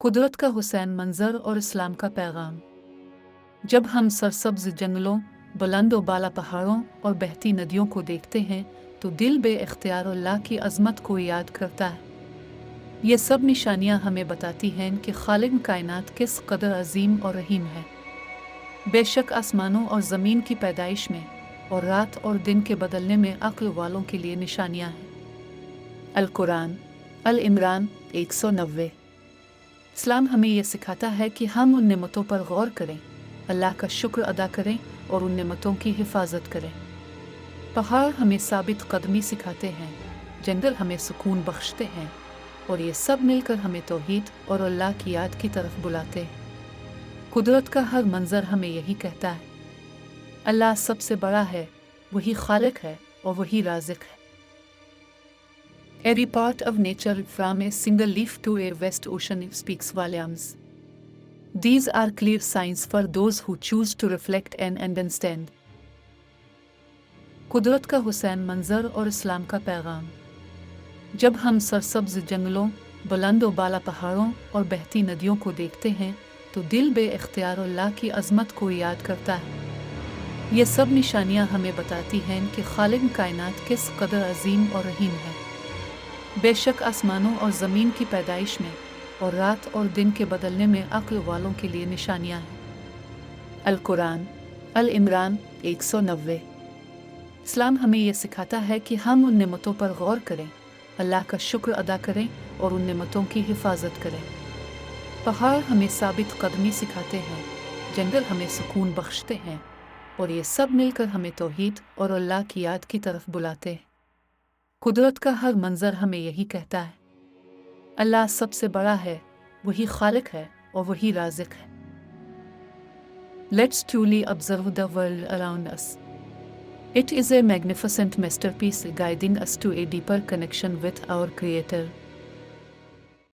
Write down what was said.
कुदरत का हुसैन मंजर और इस्लाम का पैगाम। जब हम सरसब्ज जंगलों, बुलंद व बाला पहाड़ों और बहती नदियों को देखते हैं तो दिल बे-इख्तियार अल्लाह की अज़मत को याद करता है। ये सब निशानियाँ हमें बताती हैं कि खालिक कायनात किस कदर अजीम और रहीम है। बेशक आसमानों और ज़मीन की पैदाइश में और रात और दिन के बदलने में अक्ल वालों के लिए निशानियाँ हैं। अल कुरान अल इमरान 190। इस्लाम हमें यह सिखाता है कि हम उन नेमतों पर गौर करें, अल्लाह का शुक्र अदा करें और उन नेमतों की हिफाजत करें। पहाड़ हमें साबित कदमी सिखाते हैं, जंगल हमें सुकून बख्शते हैं और ये सब मिलकर हमें तौहीद और अल्लाह की याद की तरफ बुलाते हैं। कुदरत का हर मंजर हमें यही कहता है, अल्लाह सबसे बड़ा है, वही खालिक है और वही राज़िक है। Every part of nature, from a single leaf to a vast ocean, speaks volumes. These are clear signs for those who choose to reflect and understand. कुदरत का हुसैन मंजर और इस्लाम का पैगाम। जब हम सरसब्ज जंगलों, बुलंद व बाला पहाड़ों और बहती नदियों को देखते हैं तो दिल बे-इख्तियार अल्लाह की अज़मत को याद करता है। ये सब निशानियाँ हमें बताती हैं कि खालिक कायनात किस कदर अजीम और रहीम है। बेशक आसमानों और ज़मीन की पैदाइश में और रात और दिन के बदलने में अक्ल वालों के लिए निशानियाँ हैं। अल कुरान अल इमरान 190। इस्लाम हमें यह सिखाता है कि हम उन नेमतों पर गौर करें, अल्लाह का शुक्र अदा करें और उन नेमतों की हिफाजत करें। पहाड़ हमें साबित कदमी सिखाते हैं, जंगल हमें सुकून बख्शते हैं और ये सब मिलकर हमें तौहीद और अल्लाह की याद की तरफ बुलाते हैं। कुदरत का हर मंजर हमें यही कहता है, अल्लाह सबसे बड़ा है, वही खालिक है और वही राज़िक है। Let's truly observe the world around us. It is a magnificent masterpiece guiding us to a deeper connection with our Creator.